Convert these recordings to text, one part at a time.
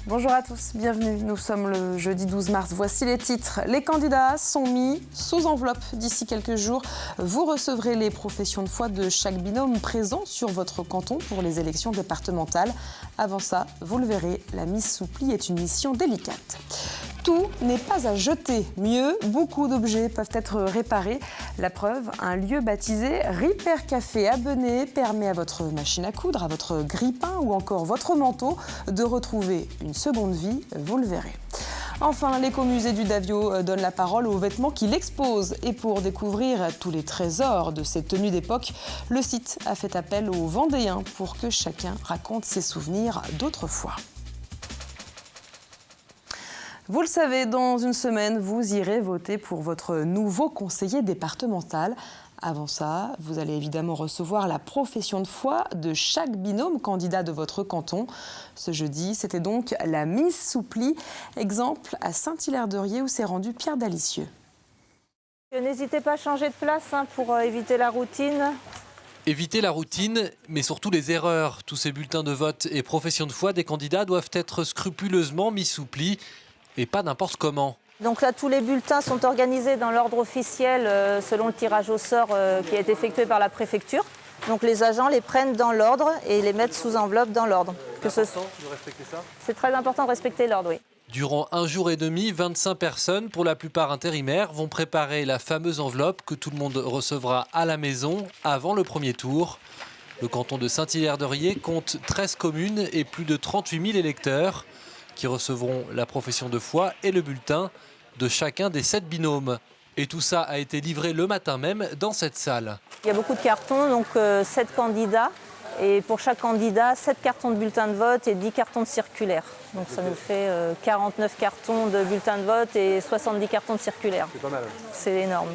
Bonjour à tous, bienvenue. Nous sommes le jeudi 12 mars. Voici les titres. Les candidats sont mis sous enveloppe. D'ici quelques jours, vous recevrez les professions de foi de chaque binôme présent sur votre canton pour les élections départementales. Avant ça, vous le verrez, la mise sous pli est une mission délicate. Tout n'est pas à jeter. Mieux, beaucoup d'objets peuvent être réparés. La preuve, un lieu baptisé Repair Café à Benay permet à votre machine à coudre, à votre grille-pain ou encore votre manteau de retrouver une seconde vie, vous le verrez. Enfin, l'écomusée du Davio donne la parole aux vêtements qu'il expose. Et pour découvrir tous les trésors de ces tenues d'époque, le site a fait appel aux Vendéens pour que chacun raconte ses souvenirs d'autrefois. Vous le savez, dans une semaine, vous irez voter pour votre nouveau conseiller départemental. Avant ça, vous allez évidemment recevoir la profession de foi de chaque binôme candidat de votre canton. Ce jeudi, c'était donc la mise sous pli. Exemple à Saint-Hilaire-de-Riez où s'est rendu Pierre Dalicieux. N'hésitez pas à changer de place pour éviter la routine. Éviter la routine, mais surtout les erreurs. Tous ces bulletins de vote et professions de foi des candidats doivent être scrupuleusement mis sous pli et pas n'importe comment. Donc là, tous les bulletins sont organisés dans l'ordre officiel selon le tirage au sort qui a été effectué par la préfecture. Donc les agents les prennent dans l'ordre et les mettent sous enveloppe dans l'ordre. C'est important de respecter ça ? C'est très important de respecter l'ordre, oui. Durant 1 jour et demi, 25 personnes, pour la plupart intérimaires, vont préparer la fameuse enveloppe que tout le monde recevra à la maison avant le premier tour. Le canton de Saint-Hilaire-de-Riez compte 13 communes et plus de 38 000 électeurs qui recevront la profession de foi et le bulletin de chacun des 7 binômes. Et tout ça a été livré le matin même dans cette salle. Il y a beaucoup de cartons, donc 7 candidats. Et pour chaque candidat, 7 cartons de bulletins de vote et 10 cartons de circulaires. Donc ça nous fait 49 cartons de bulletins de vote et 70 cartons de circulaires. C'est pas mal. C'est énorme.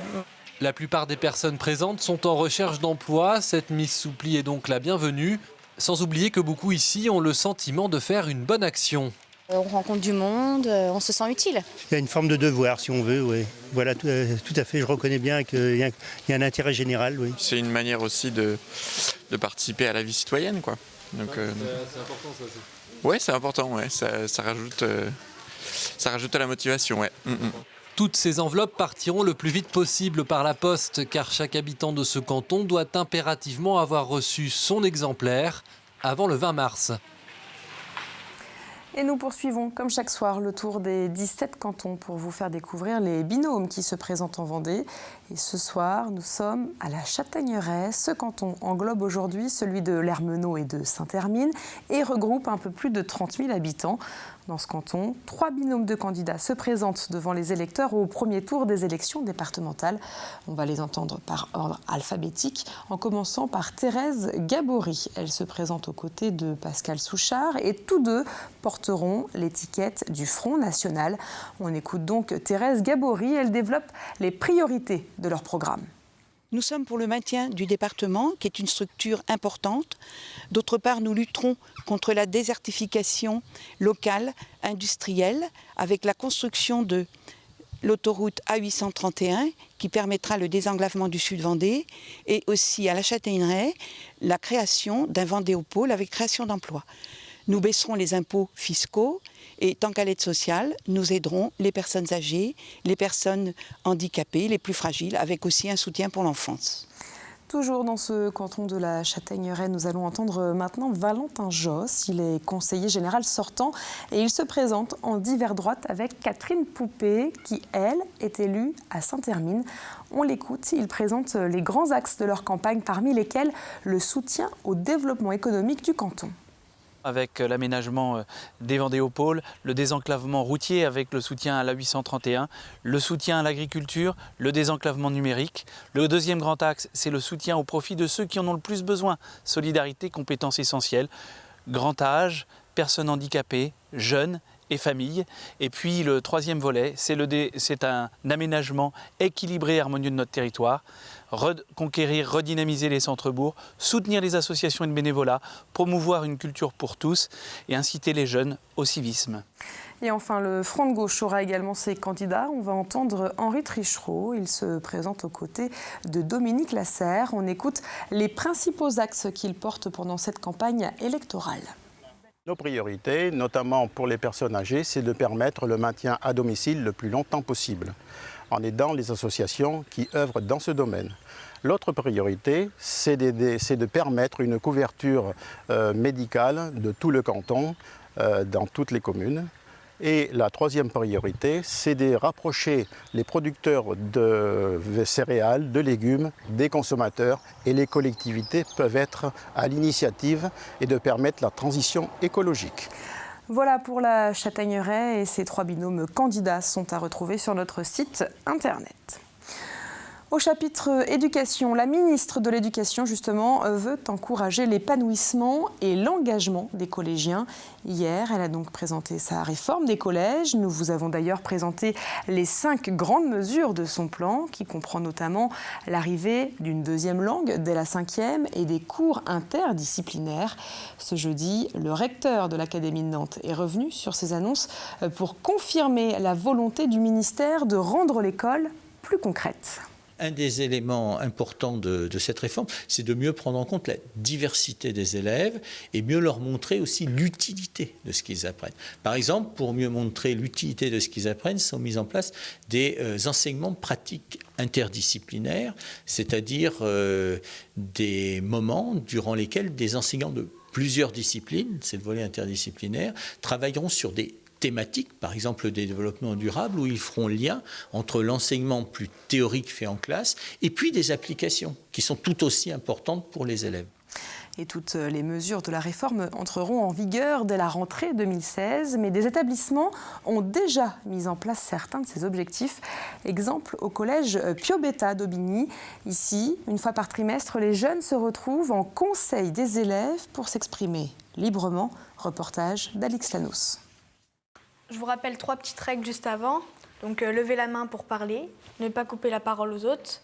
La plupart des personnes présentes sont en recherche d'emploi. Cette mise sous pli est donc la bienvenue. Sans oublier que beaucoup ici ont le sentiment de faire une bonne action. On rencontre du monde, on se sent utile. Il y a une forme de devoir, si on veut, oui. Voilà, tout à fait, je reconnais bien qu'il y a un intérêt général, oui. C'est une manière aussi de participer à la vie citoyenne, quoi. Donc, c'est important, ça aussi. Oui, c'est important, ouais. Ça rajoute à la motivation, ouais. Toutes ces enveloppes partiront le plus vite possible par la poste, car chaque habitant de ce canton doit impérativement avoir reçu son exemplaire avant le 20 mars. Et nous poursuivons, comme chaque soir, le tour des 17 cantons pour vous faire découvrir les binômes qui se présentent en Vendée. Et ce soir, nous sommes à la Châtaigneraie. Ce canton englobe aujourd'hui celui de l'Hermenot et de Saint-Hermine et regroupe un peu plus de 30 000 habitants. Dans ce canton, 3 binômes de candidats se présentent devant les électeurs au premier tour des élections départementales. On va les entendre par ordre alphabétique, en commençant par Thérèse Gabory. Elle se présente aux côtés de Pascal Souchard et tous deux porteront l'étiquette du Front National. On écoute donc Thérèse Gabory. Elle développe les priorités de leur programme. Nous sommes pour le maintien du département, qui est une structure importante. D'autre part, nous lutterons contre la désertification locale, industrielle, avec la construction de l'autoroute A831, qui permettra le désenclavement du Sud-Vendée, et aussi à la Châtaigneraie, la création d'un Vendéopôle avec création d'emplois. Nous baisserons les impôts fiscaux et tant qu'à l'aide sociale, nous aiderons les personnes âgées, les personnes handicapées, les plus fragiles, avec aussi un soutien pour l'enfance. Toujours dans ce canton de la Châtaigneraie, nous allons entendre maintenant Valentin Josse. Il est conseiller général sortant et il se présente en divers droite avec Catherine Poupée qui, elle, est élue à Saint-Hermine. On l'écoute, il présente les grands axes de leur campagne, parmi lesquels le soutien au développement économique du canton. Avec l'aménagement des Vendéopôles, le désenclavement routier avec le soutien à l'A831, le soutien à l'agriculture, le désenclavement numérique. Le deuxième grand axe, c'est le soutien au profit de ceux qui en ont le plus besoin. Solidarité, compétences essentielles, grand âge, personnes handicapées, jeunes et familles. Et puis le troisième volet, c'est un aménagement équilibré et harmonieux de notre territoire. Reconquérir, redynamiser les centres-bourgs, soutenir les associations et le bénévolat, promouvoir une culture pour tous et inciter les jeunes au civisme. Et enfin, le Front de gauche aura également ses candidats. On va entendre Henri Trichereau. Il se présente aux côtés de Dominique Lasserre. On écoute les principaux axes qu'il porte pendant cette campagne électorale. Nos priorités, notamment pour les personnes âgées, c'est de permettre le maintien à domicile le plus longtemps possible, en aidant les associations qui œuvrent dans ce domaine. L'autre priorité, c'est de permettre une couverture médicale de tout le canton, dans toutes les communes. Et la troisième priorité, c'est de rapprocher les producteurs de céréales, de légumes, des consommateurs, et les collectivités peuvent être à l'initiative et de permettre la transition écologique. Voilà pour la Châtaigneraie et ces 3 binômes candidats sont à retrouver sur notre site internet. Au chapitre éducation, la ministre de l'Éducation, justement, veut encourager l'épanouissement et l'engagement des collégiens. Hier, elle a donc présenté sa réforme des collèges. Nous vous avons d'ailleurs présenté les 5 grandes mesures de son plan, qui comprend notamment l'arrivée d'une 2e langue dès la 5e et des cours interdisciplinaires. Ce jeudi, le recteur de l'Académie de Nantes est revenu sur ces annonces pour confirmer la volonté du ministère de rendre l'école plus concrète. Un des éléments importants de cette réforme, c'est de mieux prendre en compte la diversité des élèves et mieux leur montrer aussi l'utilité de ce qu'ils apprennent. Par exemple, pour mieux montrer l'utilité de ce qu'ils apprennent, sont mis en place des enseignements pratiques interdisciplinaires, c'est-à-dire des moments durant lesquels des enseignants de plusieurs disciplines, c'est le volet interdisciplinaire, travailleront sur des thématiques, par exemple des développements durables, où ils feront lien entre l'enseignement plus théorique fait en classe et puis des applications qui sont tout aussi importantes pour les élèves. Et toutes les mesures de la réforme entreront en vigueur dès la rentrée 2016, mais des établissements ont déjà mis en place certains de ces objectifs. Exemple au collège Piobetta d'Aubigny. Ici, une fois par trimestre, les jeunes se retrouvent en conseil des élèves pour s'exprimer librement. Reportage d'Alix Lanos. Je vous rappelle 3 petites règles juste avant. Donc lever la main pour parler, ne pas couper la parole aux autres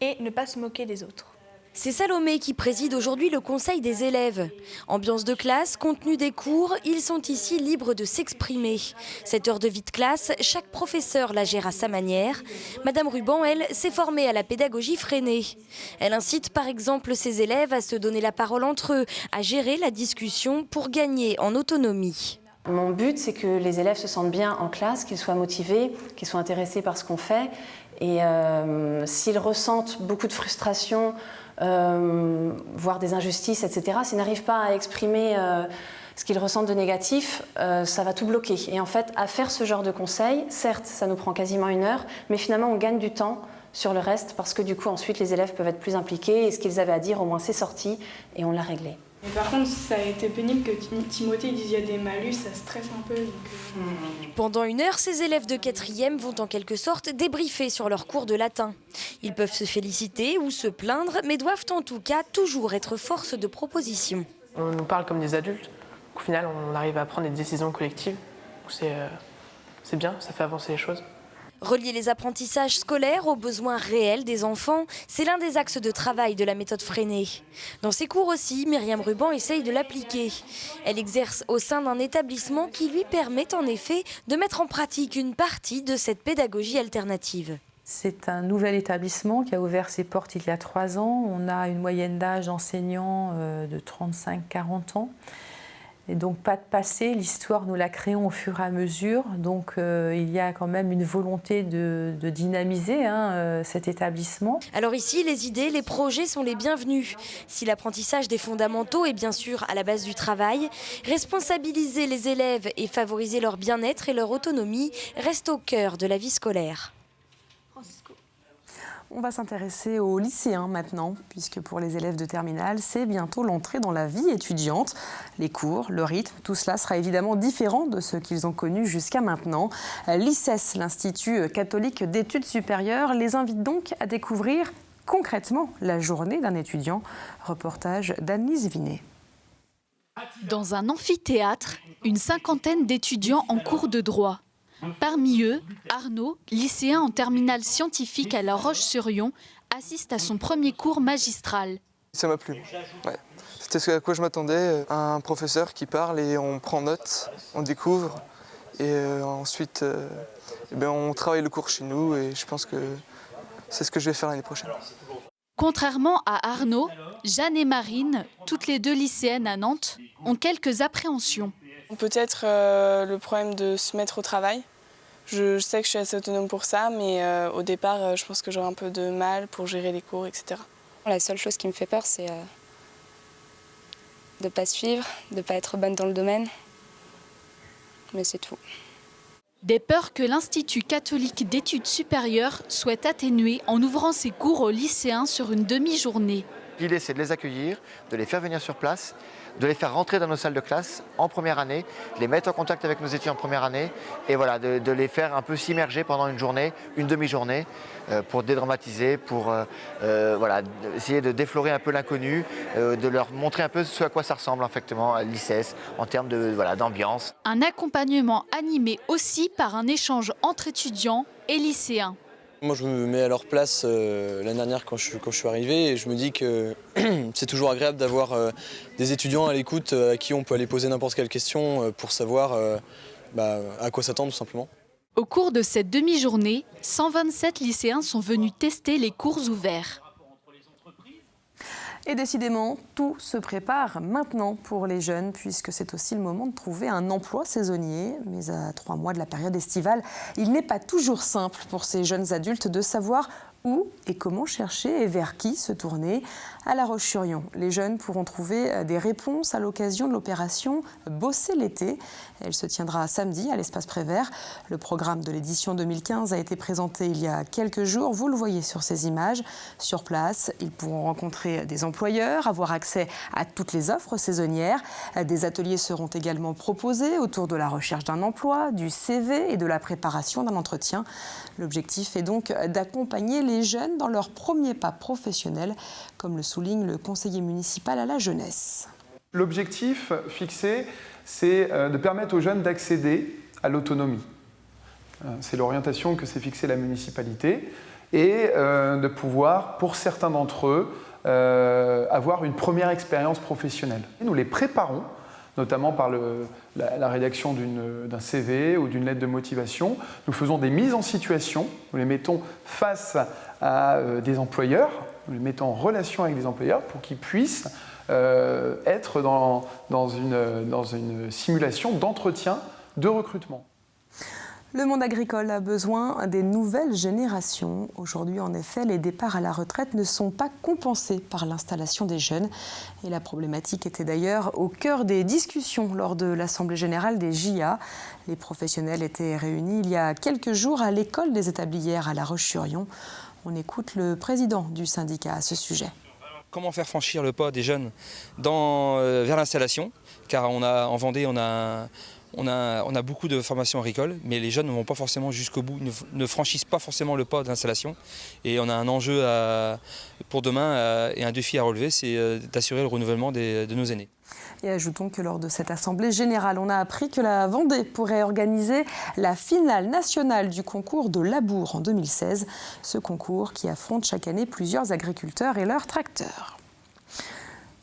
et ne pas se moquer des autres. C'est Salomé qui préside aujourd'hui le conseil des élèves. Ambiance de classe, contenu des cours, ils sont ici libres de s'exprimer. Cette heure de vie de classe, chaque professeur la gère à sa manière. Madame Ruban, elle, s'est formée à la pédagogie freinée. Elle incite par exemple ses élèves à se donner la parole entre eux, à gérer la discussion pour gagner en autonomie. Mon but, c'est que les élèves se sentent bien en classe, qu'ils soient motivés, qu'ils soient intéressés par ce qu'on fait. Et s'ils ressentent beaucoup de frustration, voire des injustices, etc., s'ils n'arrivent pas à exprimer ce qu'ils ressentent de négatif, ça va tout bloquer. Et en fait, à faire ce genre de conseils, certes, ça nous prend quasiment 1 heure, mais finalement, on gagne du temps sur le reste parce que du coup, ensuite, les élèves peuvent être plus impliqués et ce qu'ils avaient à dire, au moins, c'est sorti et on l'a réglé. Et par contre, ça a été pénible que Timothée dise il y a des malus, ça stresse un peu. Pendant 1 heure, ces élèves de 4e vont en quelque sorte débriefer sur leur cours de latin. Ils peuvent se féliciter ou se plaindre, mais doivent en tout cas toujours être force de proposition. On nous parle comme des adultes. Au final, on arrive à prendre des décisions collectives. C'est bien, ça fait avancer les choses. Relier les apprentissages scolaires aux besoins réels des enfants, c'est l'un des axes de travail de la méthode freinée. Dans ses cours aussi, Myriam Ruban essaye de l'appliquer. Elle exerce au sein d'un établissement qui lui permet en effet de mettre en pratique une partie de cette pédagogie alternative. C'est un nouvel établissement qui a ouvert ses portes il y a 3 ans. On a une moyenne d'âge d'enseignants de 35-40 ans. Et donc pas de passé, l'histoire nous la créons au fur et à mesure. Donc il y a quand même une volonté de dynamiser cet établissement. Alors ici, les idées, les projets sont les bienvenus. Si l'apprentissage des fondamentaux est bien sûr à la base du travail, responsabiliser les élèves et favoriser leur bien-être et leur autonomie reste au cœur de la vie scolaire. On va s'intéresser aux lycéens maintenant, puisque pour les élèves de terminale, c'est bientôt l'entrée dans la vie étudiante. Les cours, le rythme, tout cela sera évidemment différent de ce qu'ils ont connu jusqu'à maintenant. L'ICES, l'Institut catholique d'études supérieures, les invite donc à découvrir concrètement la journée d'un étudiant. Reportage d'Anne-Lise Vinet. Dans un amphithéâtre, une 50aine d'étudiants en cours de droit. Parmi eux, Arnaud, lycéen en terminale scientifique à La Roche-sur-Yon, assiste à son premier cours magistral. Ça m'a plu. Ouais. C'était ce à quoi je m'attendais. Un professeur qui parle et on prend note, on découvre. Et ensuite, on travaille le cours chez nous et je pense que c'est ce que je vais faire l'année prochaine. Contrairement à Arnaud, Jeanne et Marine, toutes les deux lycéennes à Nantes, ont quelques appréhensions. Peut-être le problème de se mettre au travail. Je sais que je suis assez autonome pour ça, mais au départ, je pense que j'aurai un peu de mal pour gérer les cours, etc. La seule chose qui me fait peur, c'est de ne pas suivre, de ne pas être bonne dans le domaine. Mais c'est tout. Des peurs que l'Institut catholique d'études supérieures souhaite atténuer en ouvrant ses cours aux lycéens sur une demi-journée. L'idée, c'est de les accueillir, de les faire venir sur place, de les faire rentrer dans nos salles de classe en première année, de les mettre en contact avec nos étudiants en première année et voilà, de les faire un peu s'immerger pendant une journée, une demi-journée pour dédramatiser, pour voilà, essayer de déflorer un peu l'inconnu, de leur montrer un peu ce à quoi ça ressemble effectivement à l'ICES en termes de, voilà, d'ambiance. Un accompagnement animé aussi par un échange entre étudiants et lycéens. Moi, je me mets à leur place l'année dernière quand je suis arrivé et je me dis que c'est toujours agréable d'avoir des étudiants à l'écoute à qui on peut aller poser n'importe quelle question pour savoir à quoi s'attendre tout simplement. Au cours de cette demi-journée, 127 lycéens sont venus tester les cours ouverts. Et décidément, tout se prépare maintenant pour les jeunes, puisque c'est aussi le moment de trouver un emploi saisonnier. Mais à 3 mois de la période estivale, il n'est pas toujours simple pour ces jeunes adultes de savoir où et comment chercher et vers qui se tourner. À La Roche-sur-Yon, les jeunes pourront trouver des réponses à l'occasion de l'opération Bosser l'été. Elle se tiendra samedi à l'Espace Prévert. Le programme de l'édition 2015 a été présenté il y a quelques jours. Vous le voyez sur ces images. Sur place, ils pourront rencontrer des employeurs, avoir accès à toutes les offres saisonnières. Des ateliers seront également proposés autour de la recherche d'un emploi, du CV et de la préparation d'un entretien. L'objectif est donc d'accompagner les jeunes dans leur premier pas professionnel, comme le souligne le conseiller municipal à la jeunesse. L'objectif fixé, c'est de permettre aux jeunes d'accéder à l'autonomie. C'est l'orientation que s'est fixée la municipalité et de pouvoir, pour certains d'entre eux, avoir une première expérience professionnelle. Nous les préparons, notamment par la rédaction d'un CV ou d'une lettre de motivation. Nous faisons des mises en situation, nous les mettons face à des employeurs, nous les mettons en relation avec des employeurs pour qu'ils puissent être dans une simulation d'entretien de recrutement. Le monde agricole a besoin des nouvelles générations. Aujourd'hui, en effet, les départs à la retraite ne sont pas compensés par l'installation des jeunes. Et la problématique était d'ailleurs au cœur des discussions lors de l'Assemblée générale des JA. Les professionnels étaient réunis il y a quelques jours à l'école des établières à La Roche-sur-Yon. On écoute le président du syndicat à ce sujet. Comment faire franchir le pas des jeunes vers l'installation ? Car en Vendée, on a beaucoup de formations agricoles, mais les jeunes ne vont pas forcément jusqu'au bout, ne franchissent pas forcément le pas de l'installation. Et on a un enjeu pour demain et un défi à relever, c'est d'assurer le renouvellement de nos aînés. Et ajoutons que lors de cette assemblée générale, on a appris que la Vendée pourrait organiser la finale nationale du concours de labour en 2016. Ce concours qui affronte chaque année plusieurs agriculteurs et leurs tracteurs.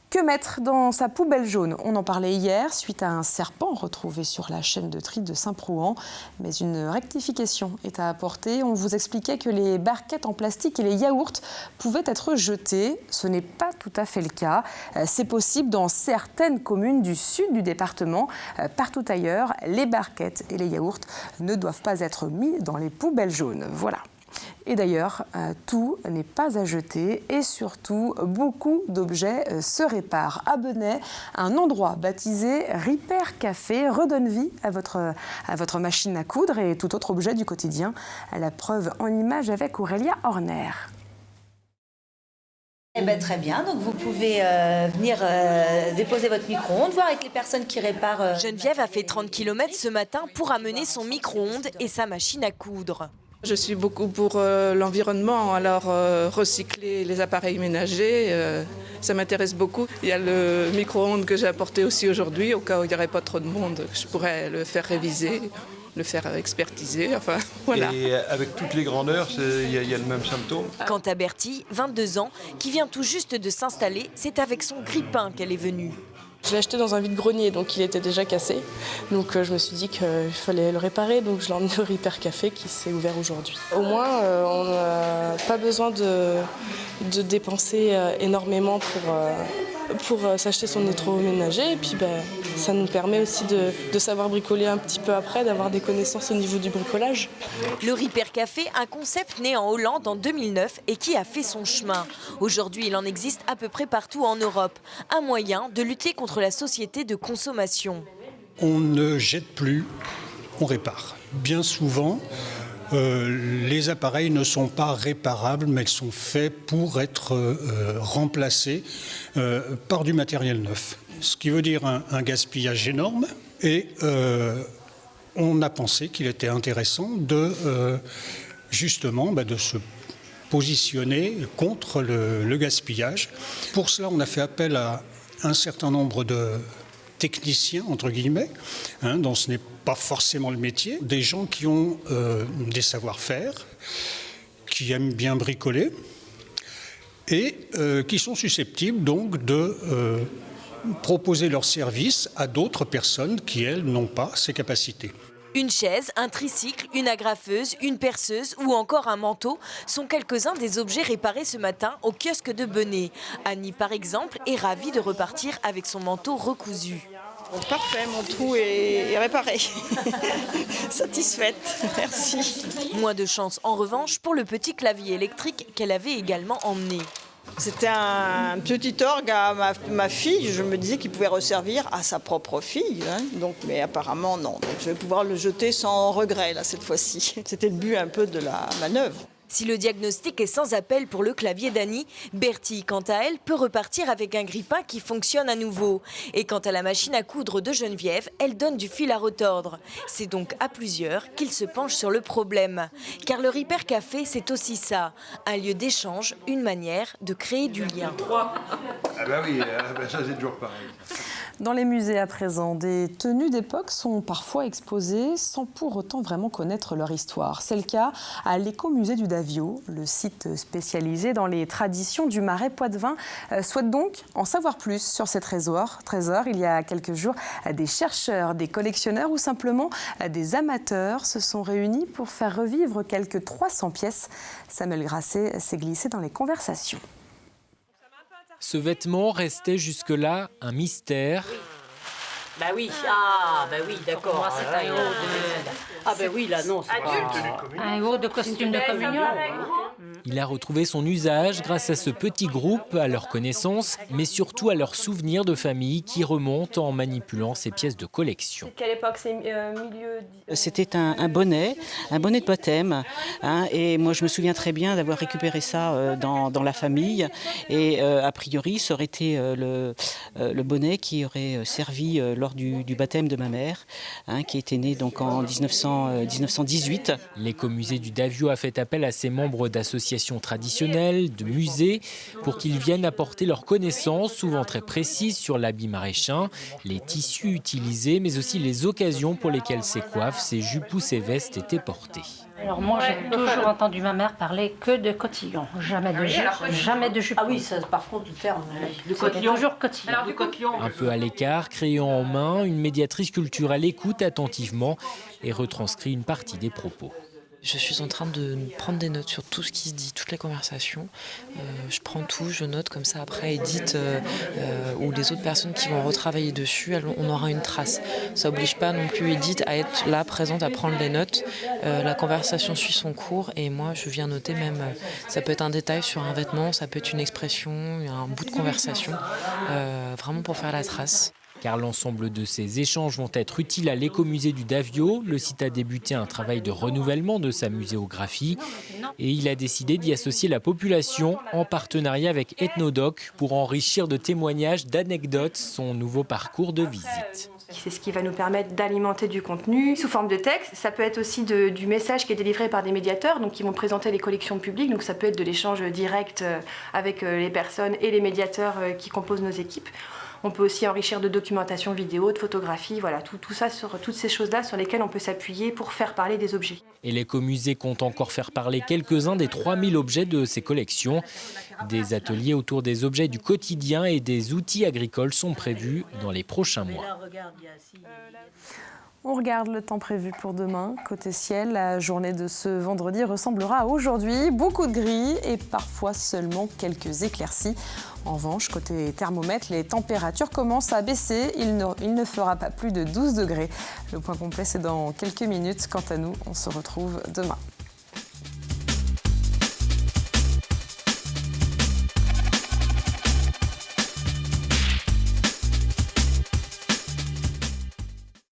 Que mettre dans sa poubelle jaune ? On en parlait hier suite à un serpent retrouvé sur la chaîne de tri de Saint-Prouan. Mais une rectification est à apporter. On vous expliquait que les barquettes en plastique et les yaourts pouvaient être jetés. Ce n'est pas tout à fait le cas. C'est possible dans certaines communes du sud du département. Partout ailleurs, les barquettes et les yaourts ne doivent pas être mis dans les poubelles jaunes. Voilà. Et d'ailleurs, tout n'est pas à jeter et surtout, beaucoup d'objets se réparent. À Benay, un endroit baptisé Repair Café redonne vie à votre machine à coudre et tout autre objet du quotidien. La preuve en image avec Aurélia Horner. Eh ben, très bien, donc vous pouvez venir déposer votre micro-ondes, voir avec les personnes qui réparent. Geneviève a fait 30 km ce matin pour amener son micro-ondes et sa machine à coudre. Je suis beaucoup pour l'environnement, alors recycler les appareils ménagers, ça m'intéresse beaucoup. Il y a le micro-ondes que j'ai apporté aussi aujourd'hui, au cas où il n'y aurait pas trop de monde, je pourrais le faire réviser, le faire expertiser, enfin voilà. Et avec toutes les grandeurs, il y a le même symptôme. Quant à Bertie, 22 ans, qui vient tout juste de s'installer, c'est avec son grille-pain qu'elle est venue. Je l'ai acheté dans un vide-grenier, donc il était déjà cassé. Donc je me suis dit qu'il fallait le réparer, donc je l'ai emmené au Repair Café qui s'est ouvert aujourd'hui. Au moins, on n'a pas besoin de dépenser énormément pour s'acheter son électroménager. Et puis ça nous permet aussi de savoir bricoler un petit peu après, d'avoir des connaissances au niveau du bricolage. Le Repair Café, un concept né en Hollande en 2009 et qui a fait son chemin. Aujourd'hui, il en existe à peu près partout en Europe. Un moyen de lutter contre la société de consommation. On ne jette plus, on répare. Bien souvent, les appareils ne sont pas réparables, mais ils sont faits pour être remplacés par du matériel neuf. Ce qui veut dire un gaspillage énorme. Et on a pensé qu'il était intéressant justement de se positionner contre le gaspillage. Pour cela, on a fait appel à un certain nombre de techniciens, entre guillemets, dont ce n'est pas forcément le métier, des gens qui ont des savoir-faire, qui aiment bien bricoler et qui sont susceptibles donc de proposer leurs services à d'autres personnes qui, elles, n'ont pas ces capacités. Une chaise, un tricycle, une agrafeuse, une perceuse ou encore un manteau sont quelques-uns des objets réparés ce matin au kiosque de Benay. Annie, par exemple, est ravie de repartir avec son manteau recousu. Bon, parfait, mon trou est réparé. Satisfaite, merci. Moins de chance en revanche pour le petit clavier électrique qu'elle avait également emmené. C'était un petit orgue à ma fille. Je me disais qu'il pouvait resservir à sa propre fille. Mais apparemment, non. Donc, je vais pouvoir le jeter sans regret, là, cette fois-ci. C'était le but un peu de la manœuvre. Si le diagnostic est sans appel pour le clavier d'Annie, Bertie, quant à elle, peut repartir avec un grille-pain qui fonctionne à nouveau. Et quant à la machine à coudre de Geneviève, elle donne du fil à retordre. C'est donc à plusieurs qu'ils se penchent sur le problème. Car le Repair Café, c'est aussi ça. Un lieu d'échange, une manière de créer du lien. Ah bah oui, ça c'est toujours pareil. Dans les musées à présent, des tenues d'époque sont parfois exposées sans pour autant vraiment connaître leur histoire. C'est le cas à l'écomusée du Davio. Le site spécialisé dans les traditions du Marais Poitevin souhaite donc en savoir plus sur ces trésors. Il y a quelques jours, des chercheurs, des collectionneurs ou simplement des amateurs se sont réunis pour faire revivre quelques 300 pièces. Samuel Grasset s'est glissé dans les conversations. Ce vêtement restait jusque-là un mystère. Bah oui, d'accord. Moi, c'est un héros de... Ah bah oui, là non, c'est pas... Un héros de costume de communion. Il a retrouvé son usage grâce à ce petit groupe, à leur connaissance, mais surtout à leurs souvenirs de famille qui remontent en manipulant ces pièces de collection. Quelle époque? C'est milieu... C'était un bonnet de baptême. Et moi, je me souviens très bien d'avoir récupéré ça dans la famille. Et a priori, ça aurait été le bonnet qui aurait servi lors du baptême de ma mère, qui était née donc en 1918. L'écomusée du Davio a fait appel à ses membres d'associations traditionnelles, de musées, pour qu'ils viennent apporter leurs connaissances, souvent très précises, sur l'habit maraîchin, les tissus utilisés, mais aussi les occasions pour lesquelles ces coiffes, ces jupes ou ces vestes étaient portées. Alors moi, j'ai toujours entendu ma mère parler que de cotillon, jamais de jupe, jamais de jupe. Ah oui, ça, par contre, le terme, de cotillon. Toujours cotillon. Alors, du cotillon. Un peu à l'écart, crayon en main, une médiatrice culturelle écoute attentivement et retranscrit une partie des propos. Je suis en train de prendre des notes sur tout ce qui se dit, toutes les conversations. Je prends tout, je note comme ça après Edith ou les autres personnes qui vont retravailler dessus, on aura une trace. Ça n'oblige pas non plus Edith à être là, présente, à prendre les notes. La conversation suit son cours et moi je viens noter même, ça peut être un détail sur un vêtement, ça peut être une expression, un bout de conversation, vraiment pour faire la trace. Car l'ensemble de ces échanges vont être utiles à l'écomusée du Davio. Le site a débuté un travail de renouvellement de sa muséographie et il a décidé d'y associer la population en partenariat avec Ethnodoc pour enrichir de témoignages, d'anecdotes son nouveau parcours de visite. C'est ce qui va nous permettre d'alimenter du contenu sous forme de texte. Ça peut être aussi du message qui est délivré par des médiateurs, donc qui vont présenter les collections publiques. Donc ça peut être de l'échange direct avec les personnes et les médiateurs qui composent nos équipes. On peut aussi enrichir de documentation vidéo, de photographie, voilà, tout ça, toutes ces choses-là sur lesquelles on peut s'appuyer pour faire parler des objets. Et l'écomusée compte encore faire parler quelques-uns des 3000 objets de ses collections. Des ateliers autour des objets du quotidien et des outils agricoles sont prévus dans les prochains mois. On regarde le temps prévu pour demain. Côté ciel, la journée de ce vendredi ressemblera à aujourd'hui. Beaucoup de gris et parfois seulement quelques éclaircies. En revanche, côté thermomètre, les températures commencent à baisser. Il ne fera pas plus de 12 degrés. Le point complet, c'est dans quelques minutes. Quant à nous, on se retrouve demain.